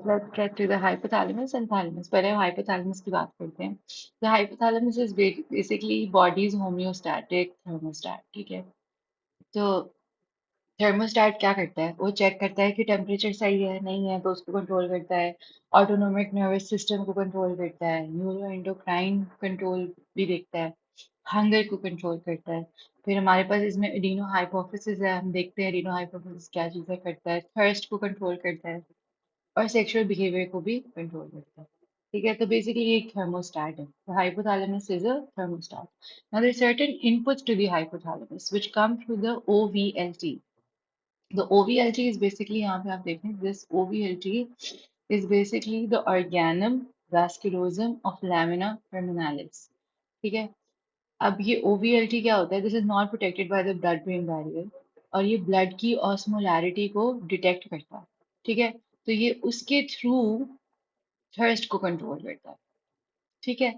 let's get to the hypothalamus and thalamus. पहले हम hypothalamus की बात करते हैं. The hypothalamus is basically body's homeostatic thermostat. ठीक है. तो थर्मोस्टेट क्या करता है? वो चेक करता है कि टेम्परेचर सही है नहीं है, तो उसको कंट्रोल करता है. ऑटोनोमिक नर्वस सिस्टम को कंट्रोल करता है. न्यूरो एंडोक्राइन कंट्रोल भी देखता है. हंगर को कंट्रोल करता है. फिर हमारे पास इसमें एडिनो हाइपोफिसिस है. हम देखते हैं एडिनो हाइपोफिसिस क्या चीज़ें करता है. थर्स्ट को कंट्रोल करता है और सेक्सुअल बिहेवियर को भी कंट्रोल करता है. ठीक है, तो बेसिकली ये एक थर्मोस्टेट है. The hypothalamus is a thermostat. Now there are certain inputs to the hypothalamus which come through the OVLT. The OVLT is basically, यहाँ पे आप देखें, this OVLT is basically the organum vasculosum of lamina terminalis. ठीक है. अब ये OVLT क्या होता है? This is not protected by the blood brain barrier और ये ब्लड की ऑस्मोलैरिटी को डिटेक्ट करता है. ठीक है, तो ये उसके थ्रू थर्स्ट को कंट्रोल करता है. ठीक है.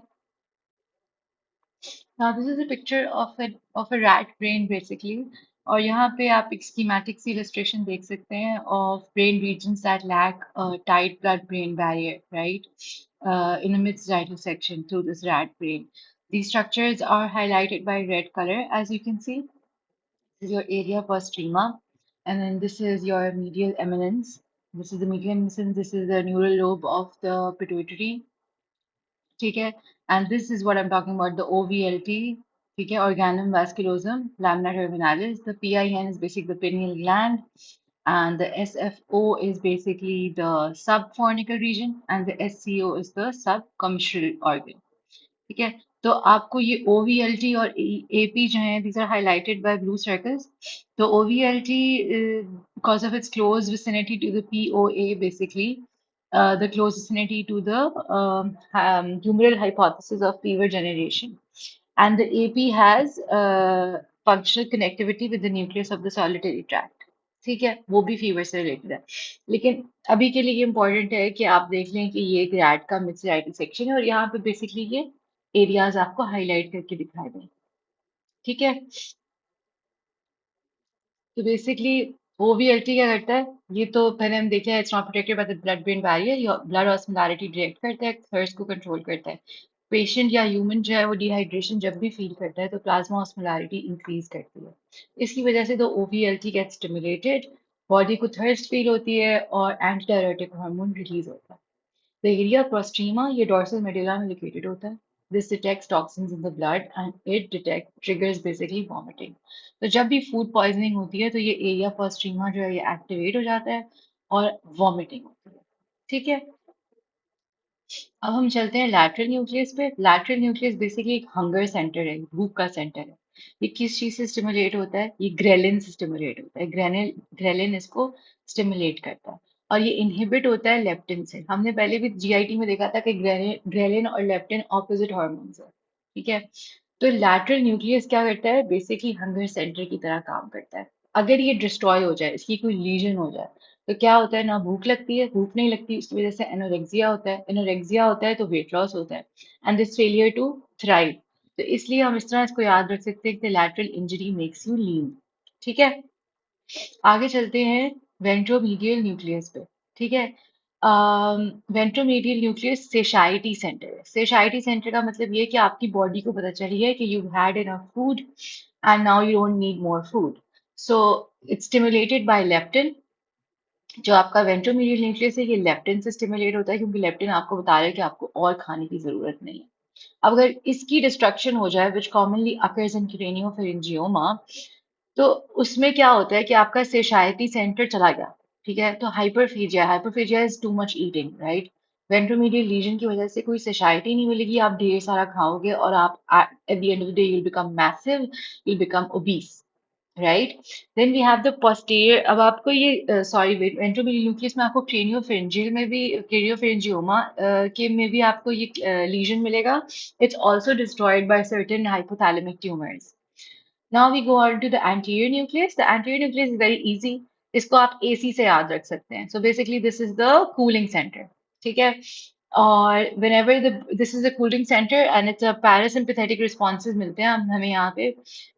Now this is a picture of a rat brain basically. और यहाँ पे आप एक schematic सी illustration देख सकते हैं of brain regions that lack a tight blood-brain barrier, right? In the mid-sagittal section through this rat brain. These structures are highlighted by red color, as you can see. This is your area postrema, and then this is your medial eminence. This is the medial eminence. This is the neural lobe of the pituitary. ठीक है, and this is what I'm talking about, the OVLT. ठीक है, organum vasculosum lamina terminalis. The PIN is basically the pineal gland, and the SFO is basically the subfornical region, and the SCO is the subcommissural organ. ठीक है, तो आपको ये OVLT और AP जो है, these are highlighted by blue circles. तो OVLT, because of its close vicinity to the POA, basically, the close vicinity to the humoral hypothesis of fever generation. And the AP has functional connectivity with the nucleus of the solitary tract. ठीक है, वो भी fever से related है. लेकिन अभी के लिए ये इम्पोर्टेंट है कि आप देख लें कि ये एक रैट का मिड साइटल सेक्शन है और यहाँ पे बेसिकली ये एरियाज आपको हाईलाइट करके दिखाए गए. ठीक है, तो बेसिकली ओवीएलटी क्या करता है? ये तो पहले हम देखे, it's not protected by the blood brain barrier. Blood osmolarity direct करता है, थर्स्ट को कंट्रोल करता है. पेशेंट या ह्यूमन जो है वो डिहाइड्रेशन जब भी फील करता है तो प्लाज्मा ऑस्मोलैरिटी इंक्रीज करती है. इसकी वजह से द ओवीएलटी गेट स्टिमुलेटेड, बॉडी को थर्स्ट फील होती है और एंटी डायरेटिक हार्मोन रिलीज होता है. The area prostrema, ये dorsal medulla में located होता है. This detects toxins in the blood and it triggers basically vomiting. तो जब भी food poisoning होती है तो ये area prostrema जो है ये activate हो जाता है और vomiting होती है. ठीक है, अब हम चलते हैं लैटरल न्यूक्लियस पे. लैटरल न्यूक्लियस बेसिकली एक हंगर सेंटर है, भूख का सेंटर है. ये किस चीज से स्टिमुलेट होता है? ये ग्रेलिन से स्टिमुलेट होता है. ग्रेलिन इसको स्टिमुलेट करता है और ये इनहिबिट होता है लेप्टिन से. हमने पहले भी जीआईटी में देखा था कि ग्रेलिन और लेप्टिन ऑपोजिट हार्मोन्स है. ठीक है, तो लैटरल न्यूक्लियस क्या करता है? बेसिकली हंगर सेंटर की तरह काम करता है. अगर ये डिस्ट्रॉय हो जाए, इसकी कोई लीजन हो जाए, तो क्या होता है? ना भूख लगती है, भूख नहीं लगती, उसकी वजह से एनोरेक्सिया होता है. एनोरेक्सिया होता है तो वेट लॉस होता है and this failure to thrive. तो इसलिए हम इस तरह इसको याद रख सकते हैं कि लैटरल इंजरी मेक्स यू लीन. ठीक है, आगे चलते हैं वेंट्रोमीडियल न्यूक्लियस पे. ठीक है, वेंट्रोमीडियल न्यूक्लियस सेशाइटी सेंटर है. सेशाइटी सेंटर का मतलब ये है कि आपकी बॉडी को पता चली है कि you had enough food and now you don't need more food. So it's stimulated by leptin. जो आपका वेंट्रोमीडियल न्यूक्लियस है ये लेप्टिन से स्टिमुलेट होता है क्योंकि लेप्टिन आपको बता रहा है कि आपको और खाने की जरूरत नहीं है. अब अगर इसकी डिस्ट्रक्शन हो जाए, विच कॉमनली अकर्स इन क्रेनियोफैरिंजियोमा, तो उसमें क्या होता है कि आपका सेशाइटी सेंटर चला गया. ठीक है, तो hyperphagia, hyperphagia is too much eating, right? Ventromedial lesion की वजह से कोई सेशाइटी नहीं मिलेगी, आप ढेर सारा खाओगे और आप at the end of the day you will become massive, you will become obese, right? Then we have the posterior. अब आपको ये सॉरी, वेंट्रोमीडियल न्यूक्लियस में आपको क्रेनियोफेरेंजियल में भी, क्रेनियोफेरेंजियोमा के में भी आपको ये लीजन मिलेगा. It's also destroyed by certain hypothalamic tumours. Now we go on to the anterior nucleus. The anterior nucleus is very easy. इसको आप AC से याद रख सकते हैं. So basically this is the cooling center. ठीक है, और whenever the this is a cooling center and it's a parasympathetic responses मिलते हैं हम हमें यहाँ पे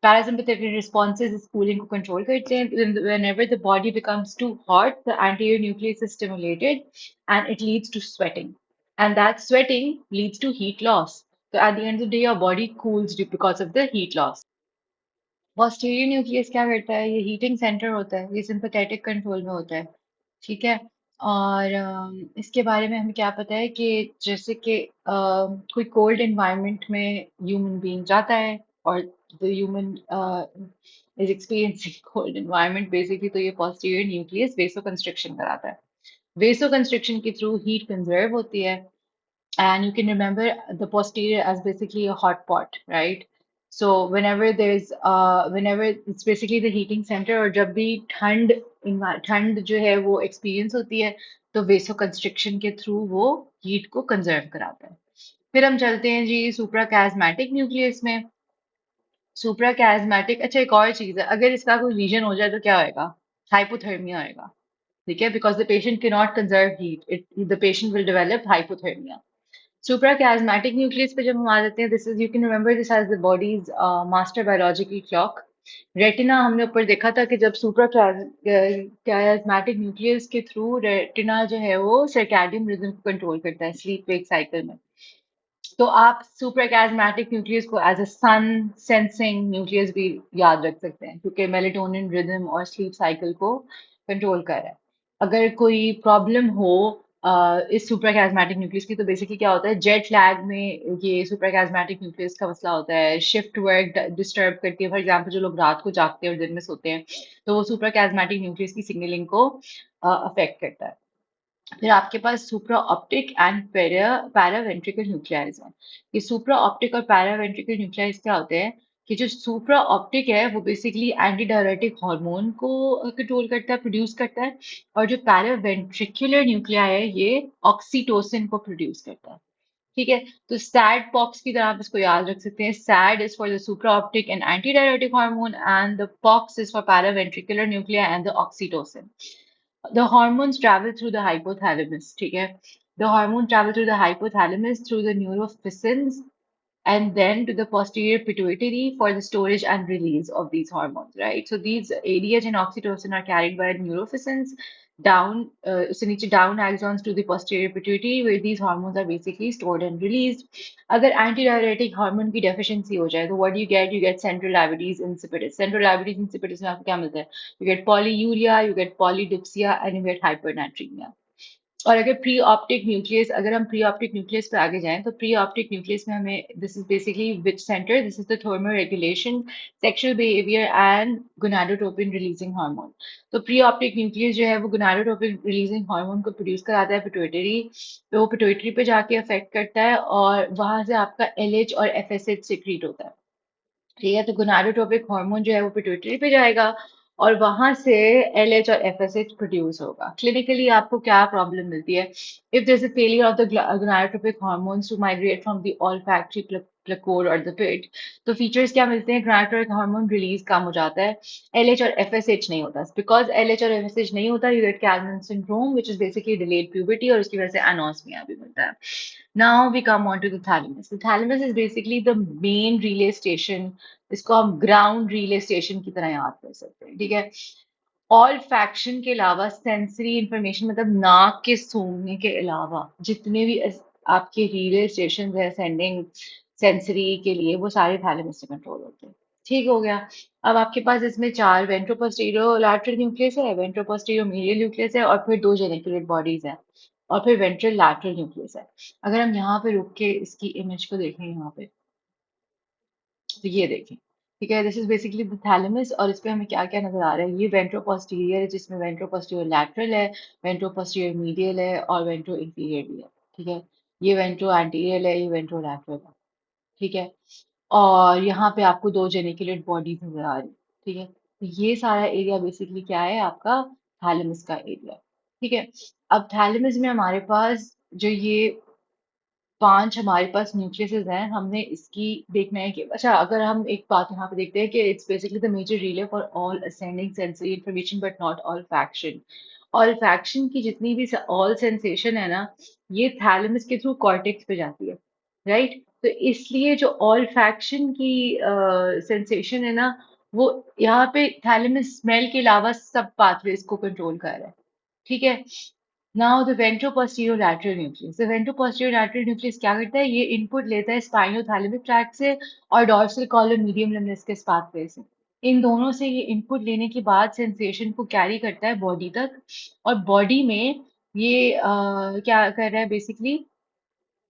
parasympathetic responses इस cooling को control करते हैं. Whenever the body becomes too hot, the anterior nucleus is stimulated and it leads to sweating, and that sweating leads to heat loss. So at the end of the day, your body cools because of the heat loss. Posterior nucleus क्या करता है? ये heating centre होता है, ये sympathetic control में होता है. ठीक है. और इसके बारे में हमें क्या पता है कि जैसे कि कोई कोल्ड एनवायरनमेंट में ह्यूमन बीइंग जाता है और the human is experiencing cold environment basically, तो ये पोस्टीरियर न्यूक्लियस वेसो कंस्ट्रिक्शन कराता है. वेसो कंस्ट्रिक्शन के थ्रू हीट कंजर्व होती है. And you can remember the posterior as basically a hot pot, right? So whenever it's basically the heating center, और जब भी ठंड जो है वो एक्सपीरियंस होती है, तो वेसो कंस्ट्रिक्शन के थ्रू वो हीट को कंजर्व कराता है. फिर हम चलते हैं जी सुप्रा कैज़मेटिक न्यूक्लियस में. सुप्रा कैज़मेटिक, अच्छा एक और चीज है, अगर इसका कोई रीजन हो जाए तो क्या होएगा? हाइपोथर्मिया होएगा. ठीक है, because the patient can not conserve heat, the patient will develop hypothermia. Suprachiasmatic nucleus पे जब हम आ जाते हैं, this is, you can remember this as the body's master biological clock. Retina हमने ऊपर देखा था कि जब सुप्राchiasmatic न्यूक्लियस के थ्रू रेटिना जो है वो सर्कैडियन रिदम को कंट्रोल करता है स्लीप वेक साइकिल में. तो आप सुपरकैज़मेटिक न्यूक्लियस को as a sun sensing nucleus भी याद रख सकते हैं, क्योंकि मेलेटोनिन रिदम और स्लीप साइकिल को कंट्रोल कर रहा है. अगर कोई प्रॉब्लम हो इस सुपरकैज़मेटिक न्यूक्लियस की, तो बेसिकली क्या होता है, जेट लैग में ये सुपरकैज़मेटिक न्यूक्लियस का मसला होता है. शिफ्ट वर्क डिस्टर्ब करती है. फॉर एग्जांपल जो लोग रात को जागते हैं और दिन में सोते हैं, तो वो सुपरकैज़मेटिक न्यूक्लियस की सिग्नलिंग को अफेक्ट करता है. फिर आपके पास सुप्रा ऑप्टिक एंड पैरावेंट्रिकल न्यूक्लियाइज है. ये सुप्रा ऑप्टिक और पैरावेंट्रिकल न्यूक्लियाइज क्या होते हैं कि जो सुप्रा ऑप्टिक है वो बेसिकली एंटी डायरेटिक हार्मोन को कंट्रोल करता है, प्रोड्यूस करता है. और जो पैरावेंट्रिकुलर न्यूक्लियाई है ये ऑक्सीटोसिन को प्रोड्यूस करता है. ठीक है, तो सैड पॉक्स की तरह आप इसको याद रख सकते हैं. Sad is for the supra optic and anti diuretic hormone, and the pox is for paraventricular nuclei and the oxytocin. The hormones travel through the hypothalamus, ठीक है? The hormone travel through the hypothalamus through the neurophysions and then to the posterior pituitary for the storage and release of these hormones, right? So these ADH and oxytocin are carried by neurophysions down, so नीचे down axons to the posterior pituitary where these hormones are basically stored and released. अगर antidiuretic hormone की deficiency हो जाए, तो what do you get? You get central diabetes insipidus. Central diabetes insipidus में आपको क्या मिलता है? You get polyuria, you get polydipsia, and you get hypernatremia. और अगर प्री ऑप्टिक न्यूक्लियस, अगर हम प्री ऑप्टिक न्यूक्लियस पे आगे जाएं, तो प्री ऑप्टिक न्यूक्लियस में हमें, this is basically which centre, this is the thermal regulation, sexual behaviour and gonadotropin releasing hormone. तो प्री ऑप्टिक न्यूक्लियस जो है वो गोनाडोट्रोपिन रिलीजिंग हार्मोन को प्रोड्यूस कराता है पिट्यूटरी, तो वो पिट्यूटरी पे जाके अफेक्ट करता है और वहां से आपका एलएच और एफएसएच सिक्रीट होता है. ठीक है, तो गोनाडोट्रोपिक हार्मोन जो है वो पिट्यूटरी पे जाएगा और वहां से एलएच और एफएसएच प्रोड्यूस होगा. क्लिनिकली आपको क्या प्रॉब्लम मिलती है? If there is a failure of the gonadotropic hormones to migrate from the olfactory placode और द पिट, तो फीचर्स क्या मिलते हैं? गोनाडोट्रोपिक हार्मोन रिलीज कम हो जाता है, एलएच और एफएसएच नहीं होता. बिकॉज एलएच और एफएसएच नहीं होता, you get Kallmann syndrome which is basically delayed puberty, और उसकी वजह से एनोस्मिया भी मिलता है. Now we come on to the thalamus. The thalamus is basically the main relay station. इसको हम ग्राउंड रिले स्टेशन की तरह याद कर सकते हैं. ठीक है, ऑल फैक्शन के अलावा सेंसरी इंफॉर्मेशन, मतलब नाक के सूंघने के अलावा जितने भी आपके रिले स्टेशन है सेंडिंग सेंसरी के लिए, वो सारे थैलेमस से कंट्रोल होते हैं. ठीक हो गया. अब आपके पास इसमें चार वेंट्रोपोस्टीरियो लैटरल न्यूक्लियस है, वेंट्रोपोस्टीरियो मीडियल न्यूक्लियस है, और फिर दो जेनिकुलेट बॉडीज हैं, और फिर वेंट्रल लैटरल न्यूक्लियस है. अगर हम यहाँ पे रुक के इसकी इमेज को देखें यहाँ पे, तो ये देखें. ठीक है, this is basically the thalamus, और इस पे हमें क्या क्या नजर आ रहा है? ये वेंट्रोपोस्टीरियर है जिसमें वेंट्रोपोस्टीरियर लैटरल है, वेंट्रोपोस्टीरियर मीडियल है, और वेंट्रो इंफीरियर भी है. ठीक है, ये वेंट्रो एंटीरियर है, ये वेंट्रो लैटरल है. ठीक है, और यहाँ पे आपको दो जेनिकुलेट बॉडीज नजर आ रही है. ठीक है, तो ये सारा एरिया बेसिकली क्या है? आपका थैलेमस का एरिया. ठीक है, अब थैलेमस में हमारे पास जो ये पांच हमारे पास न्यूक्लियसेस हैं, हमने इसकी देखना है कि, अच्छा अगर हम एक बात यहाँ पे देखते हैं कि it's basically the major relay for all ascending sensory information but not olfaction. Olfaction की जितनी भी ऑल सेंसेशन है ना, ये थैलेमस के थ्रू कॉर्टेक्स पे जाती है, राइट? तो इसलिए जो ऑल्फैक्शन की सेंसेशन है ना, वो यहाँ पे थैलेमस स्मेल के अलावा सब पाथवेज को कंट्रोल कर रहा है, ठीक है? Now the ventroposterolateral nucleus, the ventroposterolateral nucleus क्या करता है? ये इनपुट लेता है स्पाइनोथैलेमिक ट्रैक्ट से और dorsal column medial lemniscus pathway से। इन दोनों से ये इनपुट लेने के बाद सेंसेशन को कैरी करता है बॉडी तक, और बॉडी में ये क्या कर रहा है बेसिकली,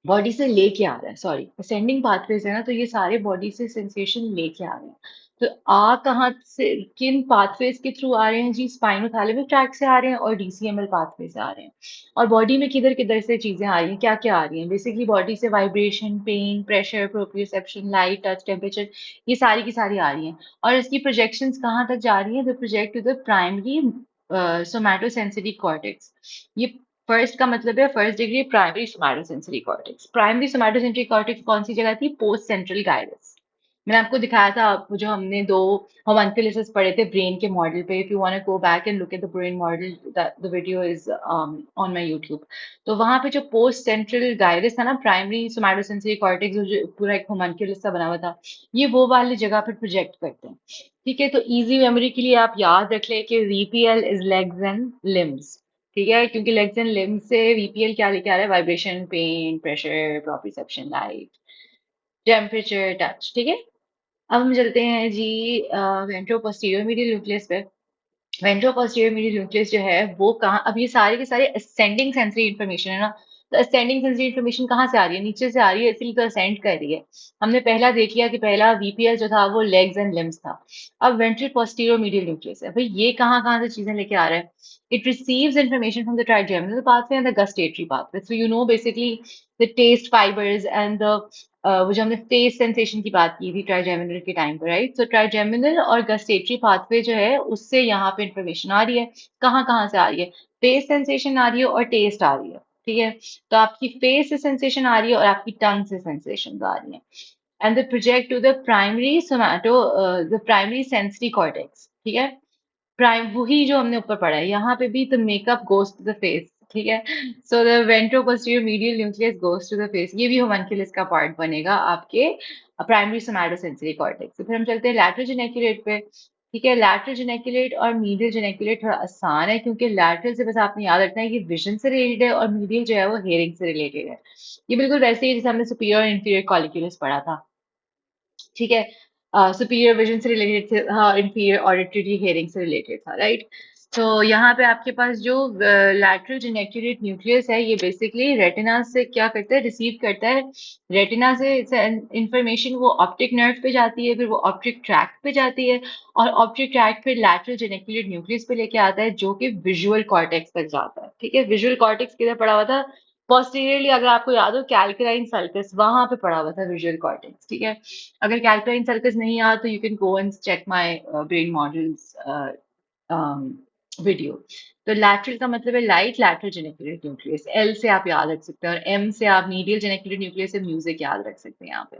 बॉडी से लेके आ रहा है, सॉरी असेंडिंग पाथवेज है ना, तो ये सारे बॉडी से सेंसेशन लेके आ रहे हैं। तो आ कहाँ से, किन पाथवेज के थ्रू आ रहे हैं जी? स्पाइनोथैलेमिक ट्रैक्ट से आ रहे हैं और डीसीएमएल पाथवे से आ रहे हैं। और बॉडी में किधर किधर से चीजें आ रही हैं, क्या क्या आ रही हैं? बेसिकली बॉडी से vibration, pain, pressure, proprioception, light, touch, temperature, ये सारी की सारी आ रही हैं। और इसकी प्रोजेक्शंस कहाँ तक जा रही हैं? The project to the primary somatosensory cortex. ये फर्स्ट का मतलब है first degree primary somatosensory cortex. Primary somatosensory cortex कौन सी जगह थी? Post central gyrus. मैंने आपको दिखाया था, आपको जो हमने दो homunculuses पढ़े थे ब्रेन के मॉडल पे। If you want to go back and look at the brain model, the video is on my YouTube. तो वहां पे जो पोस्ट सेंट्रल गायरस था ना, प्राइमरी सोमैटोसेंसरी कॉर्टेक्स, जो पूरा एक होमनक्यूलस सा बना हुआ था, ये वो वाली जगह पे प्रोजेक्ट करते हैं। ठीक है, तो इजी मेमोरी के लिए आप याद रख लें कि VPL is legs and limbs. ठीक है, क्योंकि लेग्स एंड लिम्स से वीपीएल क्या लेके आ रहा है? Vibration, pain, pressure, proprioception, light, temperature, touch. ठीक है, अब हम चलते हैं जी वेंट्रो पोस्टीरियर मीडियल न्यूक्लियस पे। वेंट्रो पोस्टीरियर मीडियल न्यूक्लियस जो है वो कहाँ, अब ये सारे के सारे असेंडिंग सेंसरी इंफॉर्मेशन है ना, तो असेंडिंग सेंसरी इंफॉर्मेशन कहाँ से आ रही है? नीचे से आ रही है, इसलिए तो असेंड कर रही है। हमने पहला देख लिया कि पहला वीपीएल जो था वो लेग्स एंड लिम्स था। अब वेंट्रल पोस्टीरियर मीडियल न्यूक्लियस है, भाई ये कहाँ कहाँ से चीजें लेके आ रहा है? It receives information from the trigeminal pathway and the gustatory pathway. So you know basically the taste fibers and the वो जो हमने टेस्ट सेंसेशन की बात की थी ट्राइजेमिनल के टाइम पर, राइट? सो ट्राइजेमिनल और गस्टेटरी पाथवे जो है उससे यहाँ पे इंफॉर्मेशन आ रही है। कहाँ कहाँ से आ रही है? फेस सेंसेशन आ रही है और टेस्ट आ रही है। ठीक है, तो आपकी फेस से सेंसेशन आ रही है और आपकी टंग से सेंसेशन आ रही है। And the project to the primary somato, the primary sensory cortex. ठीक है, प्राइम वही जो हमने ऊपर पढ़ा है, यहाँ पे भी the makeup goes to the face. ठीक है, so the ventro posterior medial nucleus goes to the face, ये भी होमनक्यूलस का पार्ट बनेगा आपके प्राइमरी सोमैटोसेंसरी कॉर्टेक्स। तो फिर हम चलते हैं लैटरल जेनिकुलेट पे। ठीक है, लैटरल जेनिकुलेट और मीडियल जेनिकुलेट थोड़ा आसान है, क्योंकि लैटरल से बस आपने याद रखना है कि विजन से रिलेटेड है, और मीडियल जो है वो हेयरिंग से रिलेटेड है। ये बिल्कुल वैसे ही जैसे हमने सुपीरियर और इंफीरियर कॉलिक्यूलस पढ़ा था। ठीक है, सुपीरियर विजन से रिलेटेड थे, हाँ इंफीरियर ऑडिटरी हियरिंग से रिलेटेड था, राइट? तो यहाँ पे आपके पास जो लैटरल जेनिकुलेट न्यूक्लियस है, ये बेसिकली रेटिना से क्या करता है? रिसीव करता है। रेटिना से इंफॉर्मेशन वो ऑप्टिक नर्व पे जाती है, फिर वो ऑप्टिक ट्रैक्ट पे जाती है, और ऑप्टिक ट्रैक्ट फिर लैटरल जेनिकुलेट न्यूक्लियस पे लेके आता है, जो कि विजुअल कॉर्टेक्स तक जाता है। ठीक है, विजुअल कॉर्टेक्स किधर पड़ा हुआ था? पोस्टीरियरली, अगर आपको याद हो, कैल्कुलाइन सल्कस वहां पे पड़ा हुआ था विजुअल कॉर्टेक्स। ठीक है, अगर कैल्कुलाइन सर्कस नहीं याद तो you can go and check my brain models video. तो लैटरल का मतलब है light lateral geniculate nucleus, L से आप याद रख सकते हैं, और एम से आप मीडियल जेनिकुलेट न्यूक्लियस से म्यूजिक याद रख सकते हैं यहाँ पे।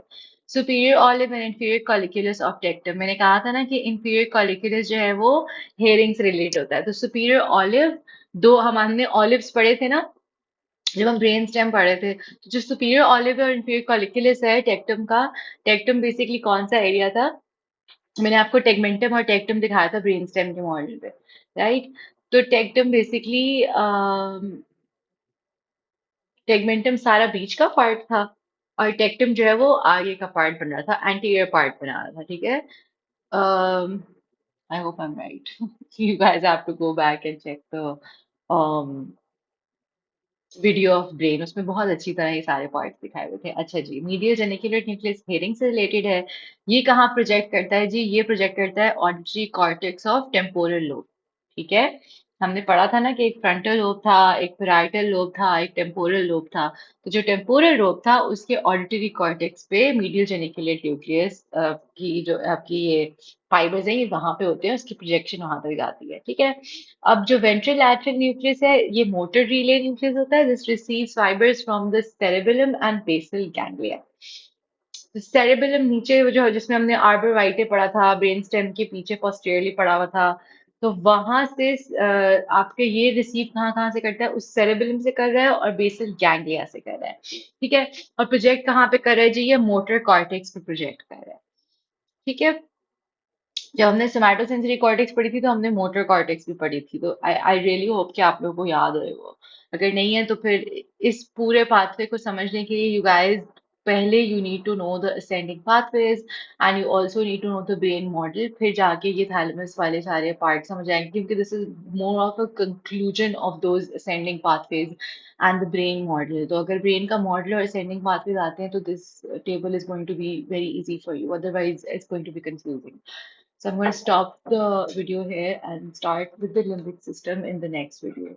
Superior olive and inferior colliculus of tectum, मैंने कहा था ना कि इंफीरियर कॉलिक्यूलस जो है वो हेयरिंग से रिलेट होता है। तो सुपीरियर ऑलिव, दो हमने ऑलिव्स पढ़े थे ना जब हम ब्रेन स्टेम पढ़ रहे थे, तो जो सुपीरियर ऑलिव और इंफीरियर कॉलिक्यूलस है टेक्टम का, टेक्टम बेसिकली कौन सा एरिया था? मैंने आपको टेगमेंटम और टेक्टम दिखाया था ब्रेन स्टेम के मॉडल पे, राइट? तो टेक्टम बेसिकली, टेगमेंटम सारा बीच का पार्ट था, और टेक्टम जो है वो आगे का पार्ट बन रहा था, एंटीरियर पार्ट बना रहा था। ठीक है, I hope I am right. You guys have to go back and check the video of brain, उसमें बहुत अच्छी तरह ये सारे पॉइंट्स दिखाए हुए थे। अच्छा जी, मीडियल जेनिकुलेट न्यूक्लियस हेयरिंग से रिलेटेड है। ये कहाँ प्रोजेक्ट करता है जी? ये प्रोजेक्ट करता है auditory cortex of temporal lobe. ठीक है, हमने पढ़ा था ना कि एक फ्रंटल लोब था, एक पैराइटल लोब था, एक टेम्पोरल लोब था। तो जो टेम्पोरल लोब था उसके ऑडिटरी कॉर्टेक्स पे मीडियल जेनिकुलेट न्यूक्लियस की जो आपकी ये फाइबर्स हैं, ये वहां पे होते हैं, उसकी प्रोजेक्शन वहां तक जाती है। ठीक है, अब जो वेंट्रल लैटरल न्यूक्लियस है, ये मोटर रिले न्यूक्लियस होता है, this receives fibres from the cerebellum and basal ganglia. तो सेरेबेलम नीचे जो जिसमें हमने आर्बर वाइटे पढ़ा था, ब्रेन स्टेम के पीछे पोस्टीरियरली पड़ा हुआ था, तो वहां से आपके ये रिसीव कहाँ कहाँ से करता है, उस सेरेबेलम से कर रहा है और बेसल गैंग्लिया से कर रहा है। ठीक है। और प्रोजेक्ट कहाँ पे कर रहा है जी, ये मोटर कॉर्टेक्स पे प्रोजेक्ट कर रहा है। ठीक है। जब हमने सोमैटोसेंसरी कॉर्टेक्स पढ़ी थी तो हमने मोटर कॉर्टेक्स भी पढ़ी थी, तो आई आई रियली होप कि आप लोगों को याद है वो। अगर नहीं है तो फिर इस पूरे पाथवे को समझने के लिए यू गाइस, पहले you need to know the ascending pathways and you also need to know the brain model, फिर जाके ये थैलेमस वाले सारे पार्ट समझ आएंगे, क्योंकि this is more of a conclusion of those ascending pathways and the brain model. तो अगर ब्रेन का मॉडल और असेंडिंग पाथवेज आते हैं तो this table is going to be very easy for you, otherwise it's going to be confusing. So I'm going to stop the video here and start with the limbic system in the next video.